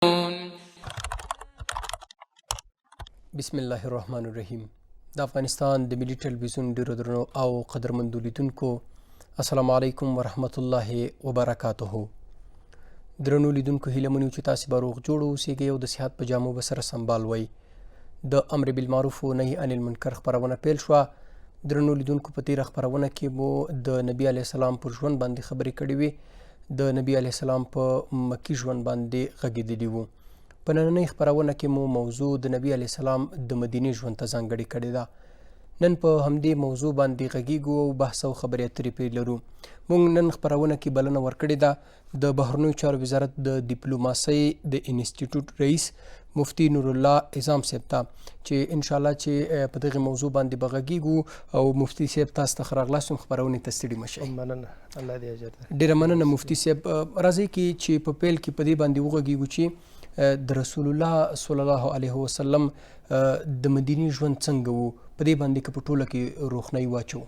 بسم الله الرحمن الرحیم. د افغانستان د ملي ټلویزیون ډیرو درنو او قدرمندو لیدونکو السلام علیکم ورحمت الله وبرکاته. درنو لیدونکو هیله منو چې تاسو به روغ جوړ اوسئ او د صحت په جامو به سره سنبال وئ. د امر بالمعروف و نهي عن المنکر خپرونه پیل شوه. درنو لیدونکو په تیره خپرونه کې مو د نبی علیه السلام پر ژوند باندې خبرې کړې وې. د نبی علیه السلام په مکی ژوند باندې غږېدلي وو. په نننۍ خپرونه کې مو موضوع د نبی علیه السلام د مدینې ژوند ته ځانګړې کړې ده. نن په همدې موضوع باندې غږیږو او بحث او خبرې اترې پرې لرو. موږ نن خپرونه کې بلنه ورکړې ده د بهرنیو چارو وزارت د ډیپلوماسۍ د انسټیټیوټ رئیس مفتي نور الله اعظام صاحب ته چې انشاءالله چې په دغه موضوع باندې به غږیږو او مفتي صاحب تاسو ته ښه راغلاست. خپرونې ته ستړي مه شئ. مننه، الله دې اجر درکړي. ډېره مننه مفتي صاحب. راځئ چې په پیل کې په دې باندې وغږیږو چې د رسول الله صلی الله علیه وسلم د مدینې ژوند څنګه وو، په دې باندې که په ټوله کې روښنايي واچو.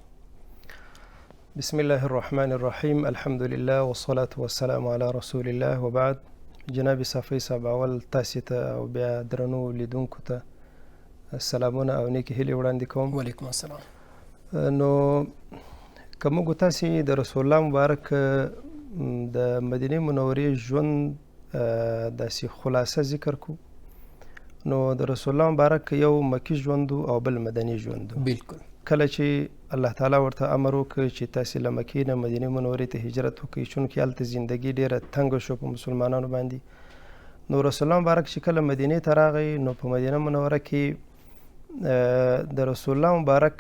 بسم الله الرحمن الرحیم، الحمد لله والصلاة والسلام علی رسول الله وبعد. جناب صافی صاحب، اول تاسو ته او بیا درنو لیدونکو ته سلامونه او نیکې هیلې وړاندې کوم. وعلیکم السلام. نو که موږ تاسې د رسول الله مبارک د مدینې منورې ژوند داسې خلاصه ذکر کو، نو د رسول الله مبارک یو مکی ژوند او بل مدني ژوند. بالکل. کله چې الله تعالی ورته امر وکړ چې تاسې له مکې نه مدینې منورې ته هجرت وکړئ، چونکې هلته زندګي ډېره تنګه شو په مسلمانانو باندې. نو رسول الله مبارک چې کله مدینې ته راغی، نو په مدینه منوره کې د رسول الله مبارک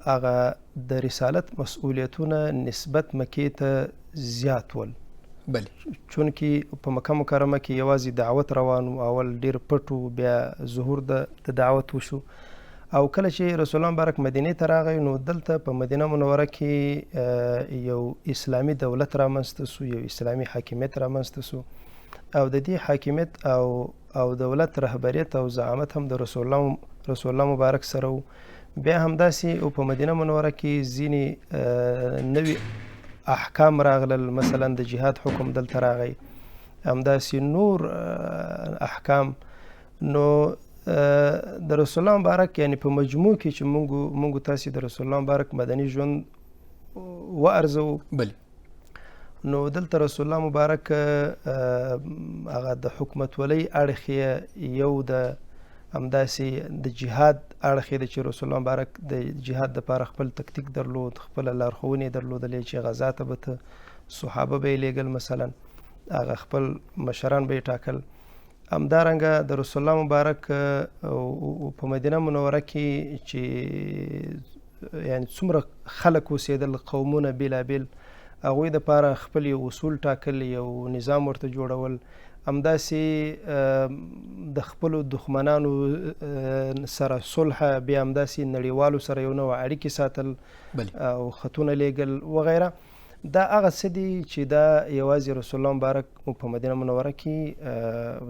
هغه د رسالت مسؤلیتونه نسبت مکې ته زیات ول. بله. چونکې په مکه مکرمه کې یوازې دعوت روان و، اول ډېر پټ و، بیا ظهور د دعوت وشو. او کله چې رسول الله مبارک مدینې ته راغی، نو دلته په مدینه منوره کې یو اسلامي دولت رامنځته سو، یو اسلامي حاکمیت رامنځته سو، او د دې حاکمیت او دولت رهبریت او زعامت هم د رسول الله مبارک سره و. بیا همداسې او په مدینه منوره کې ځینې نوي احکام راغلل، مثلا د جهاد حکم دلته راغی، همداسې نور احکام. نو د رسول الله مبارک یعنی په مجموع کې چې مونږ تاسې د رسول الله مبارک مدني ژوند وارزو، بله، نو دلته رسول الله مبارک هغه د حکومت ولی اړخ یو د همداسې د جهاد اړخ یې چې رسول الله مبارک د جهاد دپاره خپل تکتیک درلود، خپله لارښوونې درلودلې چې غزا ته به ته صحابه به یې لیږل، مثلا هغه خپل مشران به یې ټاکل. همدارنګه د رسول الله مبارک په مدینه منوره کې چې یعنی څومره خلک اوسېدل، قومونه بېلابېل، هغوی دپاره خپل یو اصول ټاکل، یو نظام ورته جوړول. همداسې د خپلو دښمنانو سره صلح، بیا همداسې نړیوالو سره یو نوع اړیکې ساتل او خطونه لیږل وغیره. دا هغه څه دي چې دا یوازې رسول الله مبارک په مدینه منوره کې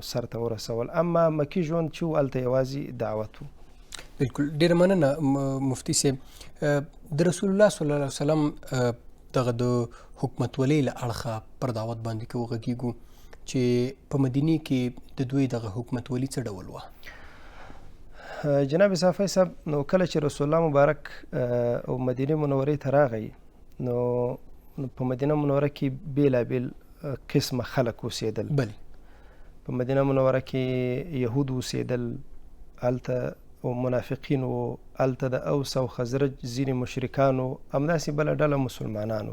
سرته ورسول. اما مکی ژوند چې و هلته یوازې دعوت و. بالکل. ډېره مننه مفتي صاحب. د رسول الله صلی الله علیه وسلم دغه د حکومتولۍ له اړخه پر دعوت باندې که وغږیږو چې په مدینې کې د دوی دغه حکومتولي څه ډول وه؟ جناب صافی صاحب، نو کله چې رسول الله مبارک او مدینې منورې ته راغی، نو په مدینه منوره کې بېلابېل قسمه خلک اوسېدل. بله. په مدینه منوره کې یهود اوسېدل، هلته منافقین و، هلته د اوس او خزرج ځینې مشرکان و، همداسې بله ډله مسلمانان و.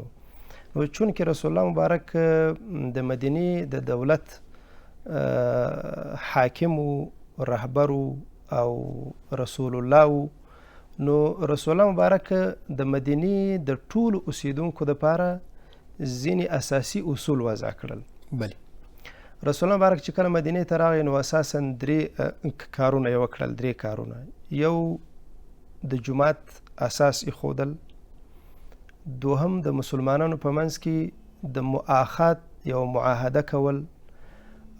نو چونکې رسول الله مبارک د مدینې د دولت حاکم و، رهبر او رسول الله و، نو رسول الله مبارک د مدینې د ټولو اوسیدونکو دپاره ځینې اساسي اصول وضع کړل. بله. رسول الله مبارک چې کله مدینې ته راغی، نو اساسا درې کارونه یې وکړل، درې کارونه. یو د جومات اساس ایښودل، دوهم د مسلمانانو په منځ کې د مؤاخات یو معاهده کول،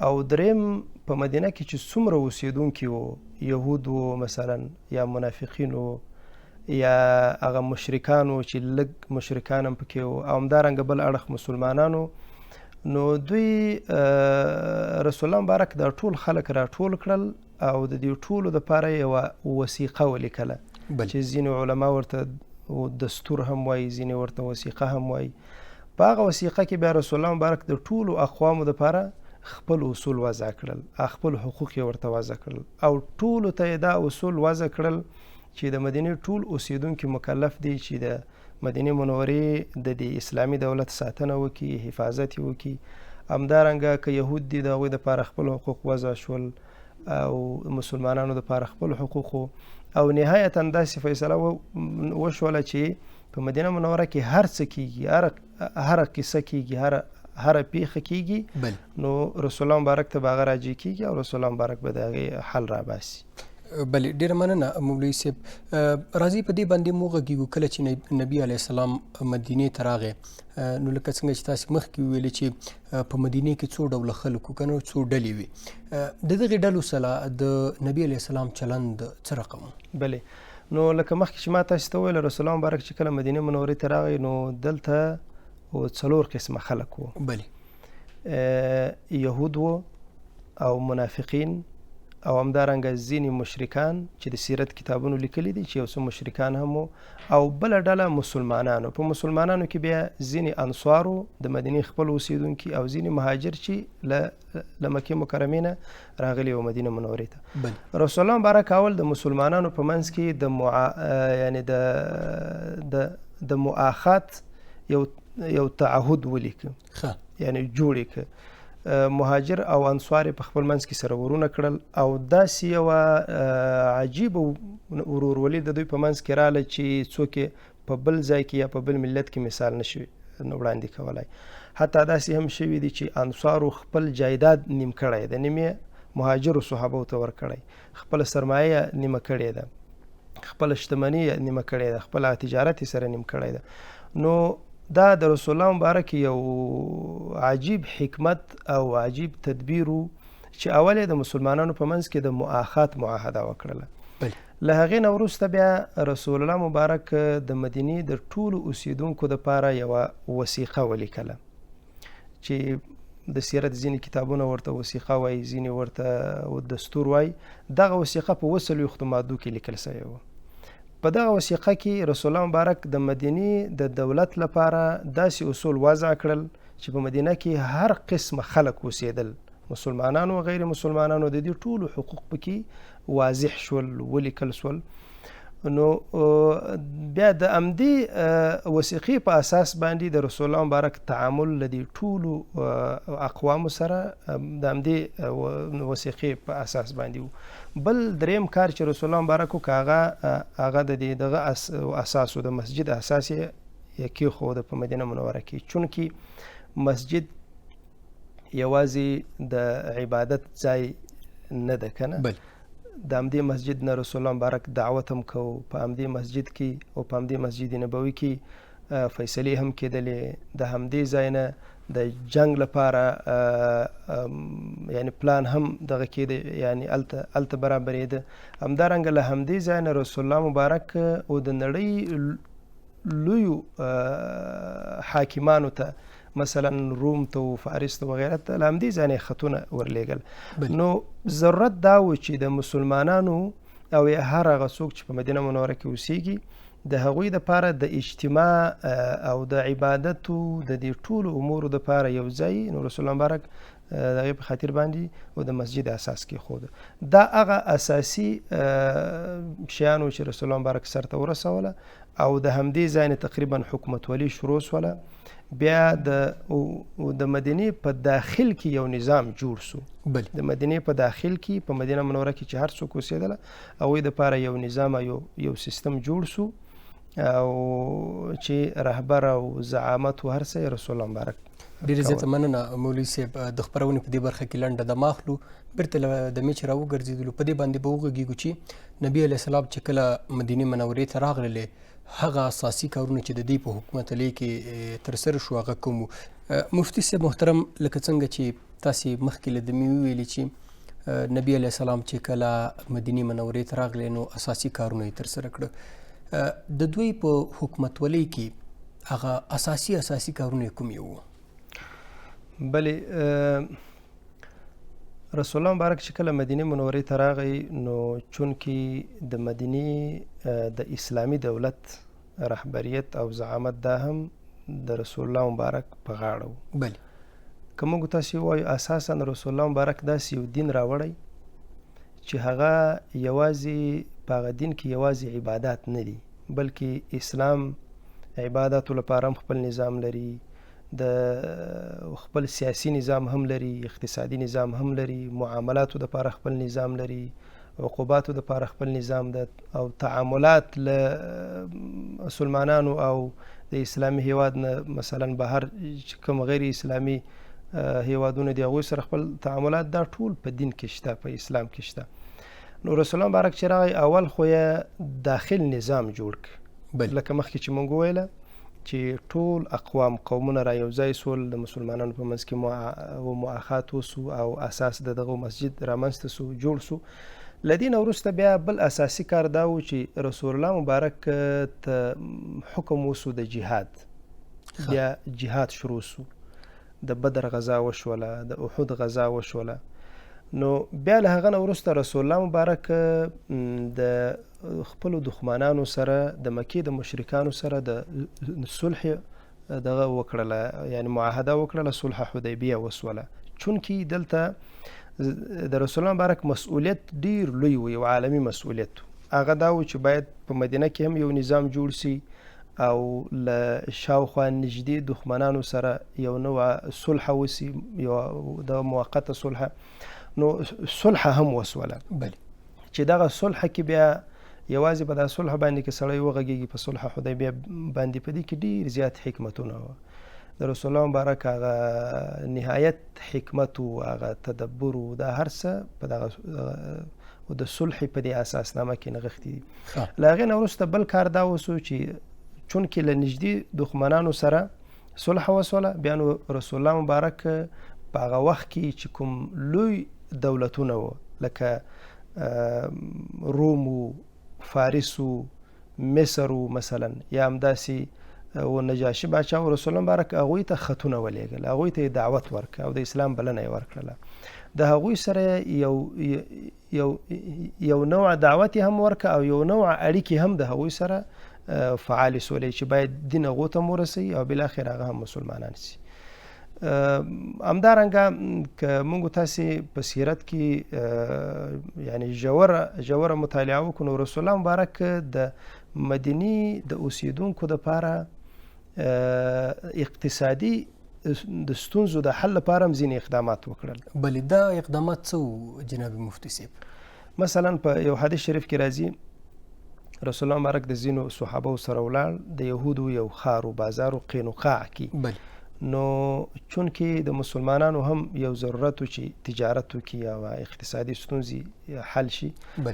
او دریم په مدینه کې چې څومره اوسیدونکي وو، یهود وو مثلا، یا منافقین وو، یا هغه مشرکان وو چې لږ مشرکان هم پکې وو، او همدارنګه بل اړخ مسلمانانو، نو دوی رسول الله مبارک دا ټول خلک راټول کړل او د دې ټولو دپاره یوه وثیقه ولیکله چې ځینې علما ورته دستور هم وایي، ځینې ورته وثیقه هم وایي. په هغه وثیقه کې بیا رسول الله مبارک د ټولو اقوامو دپاره خپل اصول وضع کړل، خپل حقوق یې ورته وضع کړل او ټولو ته یې دا اصول وضع کړل چې د مدینې ټول اوسیدونکي مکلف دي چې د مدینې منورې د دې اسلامي دولت ساتنه وکړي، حفاظت یې وکړي. همدارنګه که یهود دي د هغوی دپاره خپل حقوق وضع شول او مسلمانانو دپاره خپل حقوقو او نهایتا داسې فیصله وشوله چې په مدینه منوره کې هر څه کیږي، هره قصه کیږي، هره پیښه کیږي، نو رسول الله مبارک ته به هغه راجع کیږي او رسول الله مبارک به د هغې حل راباسي. بله، ډېره مننه مولوي صاحب. راځئ په دې باندې مو وغږیږو کله چې نبي علیه السلام مدینې ته راغی، نو لکه څنګه چې تاسې مخکې وویلې چې په مدینې کې څو ډوله خلکو که نه څو ډلې وي، د دغې ډلو سره د نبي علیه السلام چلند څه رقم و؟ بلې، نو لکه مخکې چې ما تاسې ته وویل رسول الله مبارک چې کله مدینې منورې ته راغی نو دلته 4 قسمه خلک وو. بلې، یهود وو او منافقین او همدارنګه ځینې مشرکان چې د سیرت کتابونو لیکلي دي چې یو څه مشرکان هم وو او بله ډله مسلمانانو. په مسلمانانو کې بیا ځینې انصارو د مدینې خپل اوسیدونکي او ځینې مهاجر چې له مکې مکرمې نه راغلي وو مدینه منورې ته. رسول الله مبارک اول د مسلمانانو په منځ کې د مؤاخات یو تعهد ولیکه، یعنی جوړ یې که مهاجر او انصار په خپل منځ کې سره ورونه کړل او داسې یوه عجیبه ورورولي د دوی په منځ کې راغله چې څوک په بل ځای کې یا په بل ملت کې مثال نشي وړاندې کولی. حتی داسې هم شوي دي چې انصارو خپل جایداد نیم کړی ده، نیم یې مهاجرو صحابو ته ورکړی، خپله سرمایه نیمه کړې ده، خپله شتمني نیمه کړې ده، خپله تجارت یې سره نیم کړی ده. نو دا د رسول الله مبارک یو عجیب حکمت او عجیب تدبیر و چې اول یې د مسلمانانو په منځ کې د مؤاخات معاهده وکړله. له هغې نه وروسته بیا رسول الله مبارک د مدینې د ټولو اوسیدونکو دپاره یوه وثیقه ولیکله چې د سیرت ځینې کتابونه ورته وثیقه وایي، ځینې ورته دستور وایي. دغه وثیقه په 40 مادو کې لیکل سوې وه. په دغه وثیقه کې رسول الله مبارک د مدینې د دولت لپاره داسې اصول وضع کړل چې په مدینه کې هر قسمه خلک اوسېدل، مسلمانانو و غیر مسلمانانو، د دې ټولو حقوق پکې واضح شول، ولیکل شول. نو بیا د همدې وثیقې په اساس باندې د رسول الله مبارک تعامل له دې ټولو اقوامو سره د همدې وثیقې په اساس باندې و. بل دریم کار چې رسول الله مبارک وکړ هغه د دغه اساس و، د مسجد اساس یې کېښود په مدینه منوره کې، چونکې مسجد یوازې د عبادت ځای نه ده که نه، د همدې مسجد نه رسول الله مبارک دعوت هم کو، په همدې مسجد کې او په همدې مسجد نبوي کې فیصلې هم کېدلې، د همدې ځای نه د جنگ لپاره یعنی پلان هم دغه کېده، یعنی هلته برابرېده. همدارنګه له همدې ځای نه رسول الله مبارک او د نړۍ لویو حاکمانو ته مثلا روم ته و فارس ته وغیره ته له همدې ځای نه خطونه ورلیږل. نو ضرورت دا و چې د مسلمانانو او هر هغه څوک چې په مدینه منوره کې اوسیږي د هغوی دپاره د اجتماع او د عبادتو د دې ټولو امورو دپاره یو ځای، نو رسول الله مبارک د هغې په خاطر باندې او د مسجد اساس کېښوده. دا هغه اساسي شیانو چې رسول الله مبارک سرته ورسوله او د همدې ځای نه تقریبا حکومتولي شروع شوله. بیا د مدینې په داخل کې یو نظام جوړ سو، د مدینې په داخل کې په مدینه منوره کې چې هر څوک اوسېدله هغوی دپاره یو نظام یو سیستم جوړ سو او چې رهبر او زعامت و هر څه رسول الله مبارک. ډېرې زیاته مننه مولوي صاحب. د خپرونې په دې برخه کې لنډه دمه اخلو، بیرته له دمې چې راوګرځېدلو په دې باندې به وغږېږو چې نبي علیه السلام چې کله مدینې منورې ته راغللې هغه اساسي کارونه چې د دې په حکومتولۍ کې ترسره شو هغه کوم وو. مفتي صاحب محترم، لکه څنګه چې تاسې مخکې له دمې وویلې چې نبي علیه السلام چې کله مدینې منورې ته راغلی نو اساسي کارونه یې ترسره کړه. د دوی په حکومتولۍ کې هغه اساسي کارونه کوم یو وو؟ بلې رسول الله مبارک چې کله مدینه منورې ته راغی نو چونکې د مدینې د اسلامي دولت رهبریت او زعامت دا هم د رسول الله مبارک په غاړه و. بله که موږ تاسې ووایو اساسا رسول الله مبارک داسې یو دین راوړی چې هغه یوازې په هغه دین کې یوازې عبادات نه دي، بلکې اسلام عباداتو لپاره هم خپل نظام لري، د خپل سیاسی نظام هم لري، اقتصادي نظام هم لري، معاملاتو لپاره خپل نظام لري، عقوباتو لپاره خپل نظام ده، او تعاملات له مسلمانانو او د اسلامي هیواد نه مثلا بهر کوم غیر اسلامي هیوادونه دي هغوی سره خپل تعاملات دا ټول په دین کې شته، په اسلام کې شته. نو رسول الله مبارک چې راغی اول خو یې داخل نظام جوړ کړ، لکه مخکې چې مونږ وویله چې ټول اقوام قومونه را یو ځای سول، د مسلمانانو په منځ کې مؤاخات وسو او اساس د دغه مسجد رامنځته سو جوړ سو. له دې نه وروسته بیا بل اساسي کار دا و چې رسول الله مبارک ته حکم وسو د جهاد. بیا جهاد شروع سو، د بدر غزا وشوله، د احد غزا وشوله. نو بیا له هغه نه وروسته رسول الله مبارک د خپلو دښمنانو سره د مکې د مشرکانو سره د صلح دغه وکړله، یعنی معاهده وکړله، صلح حدیبیه وسوله. چونکې دلته د رسول الله مبارک مسؤلیت ډیر لوی و، یو عالمي مسؤلیت. هغه دا و چې باید په مدینه کې هم یو نظام جوړ سي او له شاوخوا نږدې دښمنانو سره یو نوع صلح وسي، یو د موقته صلح. نو صلح هم وسوله. بله چې دغه صلح کې بیا یوازې په دا صلح باندې کې سړی وغږېږي، په صلح حدیبیه باندې په دې کې ډېر زیات حکمتونه وه. د رسول الله مبارک هغه نهایت حکمت و، هغه تدبر و، دا هر څه په دغه د صلح په دې اساسنامه کې نغښتي دي. له هغې نه وروسته بل کار دا وسو چې چونکې له نږدې دښمنانو سره صلح وسوله، بیا نو رسول الله مبارک په هغه وخت کې چې کوم لوی دولتونه وو لکه روم و، فارس و، مصر و مثلا، یا همداسې و نجاشي باچا و، رسول الله مبارک هغوی ته خطونه ولېږل، هغوی ته دعوت ورکړه او د اسلام بلنه یې ورکړله. د هغوی سره یو نوع دعوت هم ورکړه او یو نوع اړیکې هم د هغوی سره فعالې سولې چې باید دین هغو ته ورسوي او بالاخره هغه هم مسلمانان سي. همدارنګه که موږ تاسې په سیرت کې یعنی ژوره مطالعه وکړو، نو رسول الله مبارک د مدینې د اوسیدونکو دپاره اقتصادي د ستونزو د حل لپاره هم ځینې اقدامات وکړل. بلې دا اقدامات څه وو جناب مفتي صاحب؟ مثلا په یو حدیث شریف کې راځي رسول الله مبارک د ځینو صحابو سره ولاړ د یهودو یو ښار و بازار و قینقاع کې. بله نو چونکې د مسلمانانو هم یو ضرورت و چې تجارت وکړي او اقتصادي ستونزې حل شي.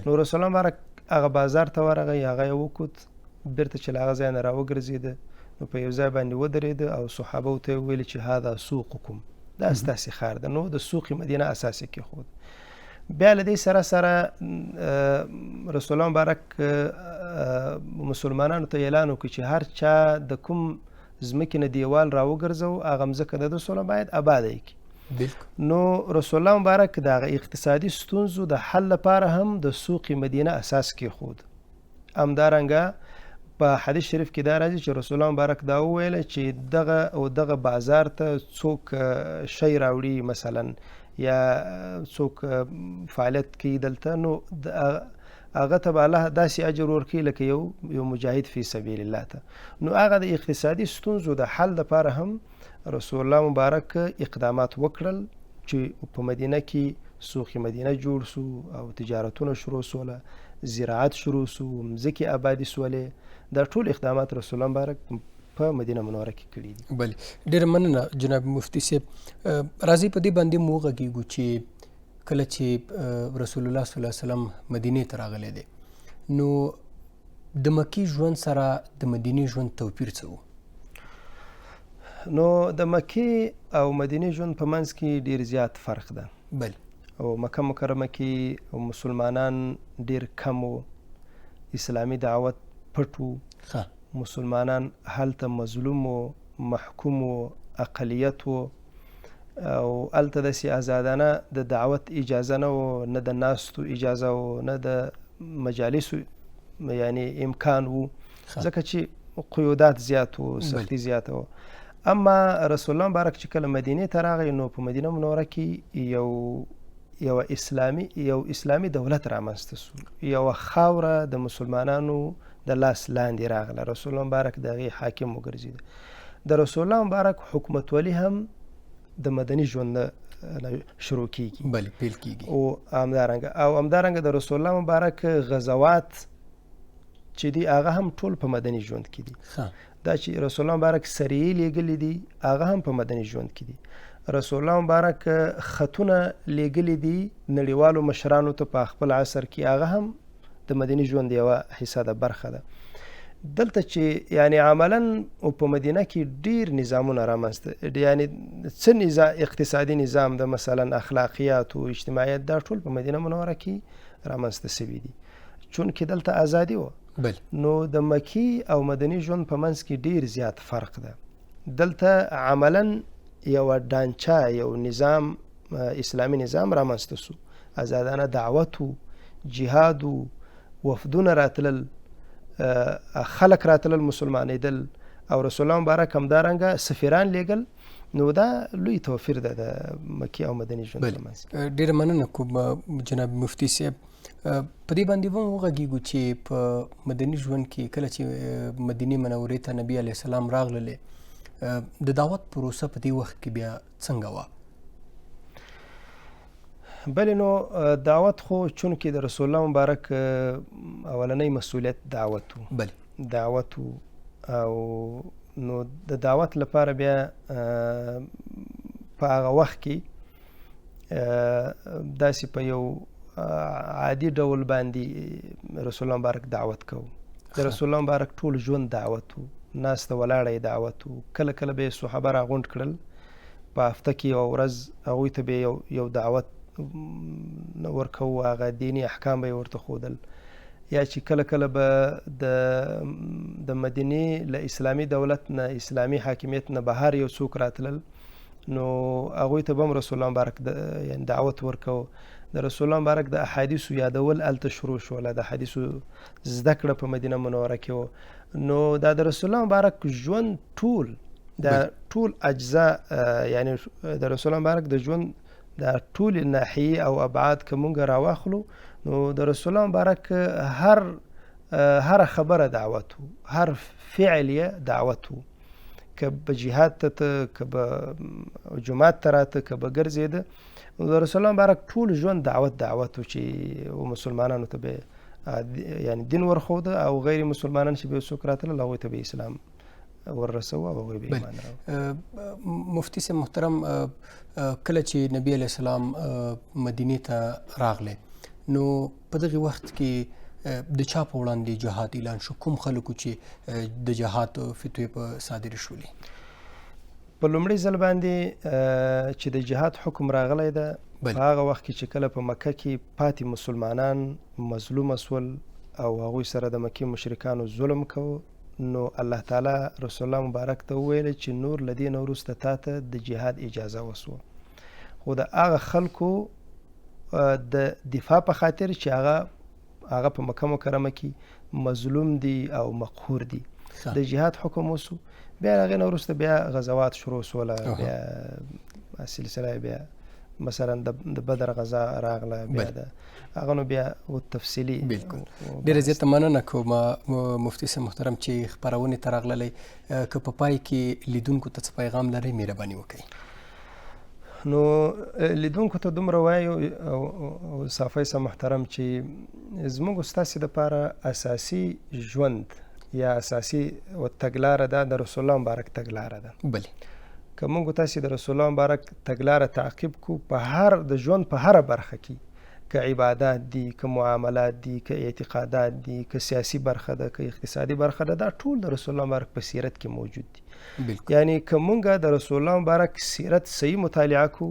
نو رسول الله مبارک هغه بازار ته ورغی، هغه یې وکوت، بیرته چې له هغه ځای نه راوګرځېده، نو په یو ځای باندې ودرېده او صحابو ته یې وویل چې هذا سوقکم، دا ستاسې ښار ده. نو د سوق مدینه اساس یې کېښود. بیا له دې سره سره رسول الله مبارک مسلمانانو ته اعلان وکړي چې هر چا د کوم ځمکې نه دیوال راوګرځو، هغه ځمکه د ده سوله باید آباده یې کړي. نو رسول الله مبارک د هغه اقتصادي ستونزو د حل لپاره هم د سوق مدینه اساس کېښود. همدارنګه په حدیث شریف کې دا راځي چې رسول الله مبارک دا وویله چې دغه بازار ته څوک شی راوړي مثلا یا څوک فعالیت کوي دلته، نو هغه ته به الله داسې اجر ورکوي لکه یو مجاهد فی سبیل الله ته. نو هغه د اقتصادي ستونزو د حل لپاره هم رسول الله مبارک اقدامات وکړل چې په مدینه کې سوق مدینه جوړ سو او تجارتونه شروع سوله، زراعت شروع سو، مځکې آبادي سولې. دا ټول اقدامات رسول الله مبارک په مدینه منوره کې کړي دي. بله ډېره مننه جناب مفتي صاحب. راځئ په دې باندې مو وغږېږو چې کله چې رسول الله صلی الله علیه وسلم مدینې ته راغلی دی، نو د مکې ژوند سره د مدینې ژوند توپیر څه و؟ نو د مکې او مدینې ژوند په منځ کې ډېر زیات فرق ده. بله او مکه مکرمه کې مسلمانان ډېر کم و، اسلامي دعوت پټ و، مسلمانان هلته مظلوم و، محکوم و، اقلیت و. او هلته داسې ازادانه د دعوت اجازه نه و، نه د ناستو اجازه و، نه د مجالسو یعنی امکان و، ځکه چې قیودات زیات و، سختی زیاته و. اما رسول الله مبارک چې کله مدینې ته راغی نو په مدینه منوره کې یو اسلامي دولت رامنځته سو، یوه خاوره د مسلمانانو د لاس لاندې راغله. رسول الله مبارک د هغې حاکم وګرځېده. د رسول الله مبارک حکومتولي هم د مدني ژوند نه شروع کیږي، بله پیل کیږي. او همدارنګه د رسول الله مبارک غزوات چې دي هغه هم ټول په مدني ژوند کې دي. دا چې رسول الله مبارک سریې لیږلي دي هغه هم په مدني ژوند کې دي. رسول الله مبارک خطونه لیږلي دي نړیوالو مشرانو ته په خپل عصر کې، هغه هم د مدني ژوند یوه حصه ده، برخه ده. دلته چې یعنی عملا په مدینه کې ډیر نظامونه رامنځته، یعنی څه اقتصادي نظام ده، مثلا اخلاقیات او اجتماعیت، دا ټول په مدینه منوره کې رامنځته شوي دي چون کې دلته ازادي و. نو د مکی او مدني ژوند په منځ کې ډیر زیات فرق ده. دلته عملا یو ډانچه، یو نظام، اسلامي نظام رامنځته سو، ازادانه دعوت و، جهاد و، وفدونه راتلل، خلق راتلل مسلمانېدل، او رسول الله مبارک همدارنګه سفیران لیږل. نو دا لوی توفیر ده د مکی او مدني ژوند په منځ کې. ډېره مننه کوم جناب مفتي صاحب. په دې باندې هم وغږیږو چې په مدني ژوند کې کله چې مدینې منورې ته نبي علیه السلام راغللې، د دعوت پروسه په دې وخت کې بیا څنګه وه؟ بلې نو دعوت خو چون کې د رسول الله مبارک اولنی مسئولیت دعوت و. بلې دعوت و، او نو د دعوت لپاره بیا په هغه وخت کې داسې په یو عادي ډول باندې رسول الله مبارک دعوت کوو. د رسول الله مبارک ټول ژوند دعوت و، ناسته ولاړه دعوت و. کله کله به صحابه راغونډ کړل په هفته کې یوه ورځ، هغوی ته به یو دعوت ورکوو، هغه دیني احکام به یې ورته ښودل. یا چې کله کله به د مدینې له اسلامي دولت نه، اسلامي حاکمیت نه بهر یو څوک راتلل، نو هغوی ته به هم رسول الله مبارک یعنی دعوت ورکوو. د رسول الله مبارک د احادیثو یادول هلته شروع شوله، د احادیثو زده کړه په مدینه منوره کې و. نو دا د رسول الله مبارک ژوند ټول اجزا، یعنی د رسول الله مبارک د ژوند دا ټول ناحیې او ابعاد که مونږ راواخلو، نو د رسول الله مبارک هر خبره دعوت و، هر فعل یې دعوت و. که به جهاد ته، که به جماعت ته راته، که به ګرځېده، د رسول الله مبارک ټول ژوند دعوت و چې مسلمانانو ته به یعنی دین ورښوده، او غیر مسلمانان چې به څوک راتلل هغوی ته به اسلام ورسوه او هغوی به ایمان راوړه. مفتي صاحب محترم، کله چې نبی علیه السلام مدینې ته راغلی، نو په دغه وخت کې د چا په وړاندې جهاد اعلان شو؟ کوم خلکو چې د جهاد فتوې په صادرې شولې؟ په لومړي ځل باندې چې د جهاد حکم راغلی ده، په هغه وخت کې چې کله په مکه کې پاتې مسلمانان مظلومه سول او هغوی سره د مکې مشرکانو ظلم کوو، نو الله تعالی رسول الله مبارک ته وویل چې نور له دې نه وروسته تا ته د جهاد اجازه وسوه، خو د هغه خلکو د دفاع په خاطر چې هغه په مکه مکرمه کې مظلوم دي او مقهور دي، د جهاد حکم وسو. بیا هغې نه وروسته بیا غزوات شروع سوله، بیا سلسله بیا مثلا د بدر غزا راغله، بیا د هغه نو بیا تفصیلي. بالکل، ډېره زیاته مننه کوم مفتي صاحب محترم چې خپرونې ته راغللی. که په پای کې لیدونکو ته څه پیغام لرئ مهرباني وکړئ. نو لیدونکو ته دومره وایو او صافی صاحب محترم چې زموږ ستاسې دپاره اساسي ژوند یا اساسي تګلاره ده د رسول الله مبارک تګلاره ده. بلې که موږ تاسې د رسول الله مبارک تګلاره تعقیب کو په د ژوند په هره برخه کې، که عبادات دي، که معاملات دي، که اعتقادات دي، که سیاسي برخه ده، که اقتصادي برخه ده، دا ټول د رسول الله مبارک په سیرت کې موجود دي. یعنی که مونږ د رسول الله مبارک سیرت صحیح مطالعه کو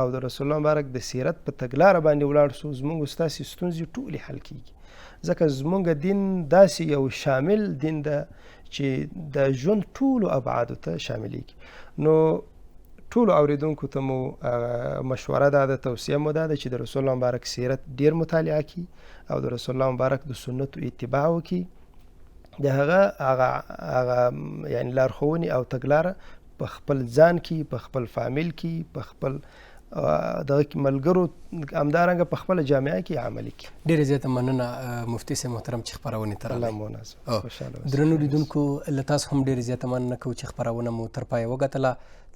او د رسول الله مبارک د سیرت په تګلاره باندې ولاړ سو، زمونږ ستاسې ستونزې ټولې حل کیږي. ځکه زمونږ دین داسې یو شامل دین ده چې د ژوند ټولو ابعادو ته شاملیږي. نو ټولو اوریدونکو ته مو مشوره دا ده، توصیه مو دا ده چې د رسول الله مبارک سیرت ډیر مطالعه کړي او د رسول الله مبارک د سنتو اتباع وکړي، د هغه یعنی لارښوونې او تګلاره په خپل ځان کې، په خپل فامیل کې، په خپل دغه ملګرو، همدارنګه په خپله جامعه کې عملي کړي. ډېره زیاته مننه مفتي صاحب محترم چې خپرونې ته راغلئ. الله مو نازم. خوشحاله اوسئ. درنو لیدونکو له تاسو هم ډېره زیاته مننه کوو چې خپرونه مو تر پایه وګټله.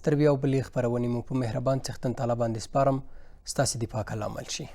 تر بیا او بلې خپرونې مو په مهربان څښتن تعالی باندې سپارم. ستاسې د پاک الله عمل شي.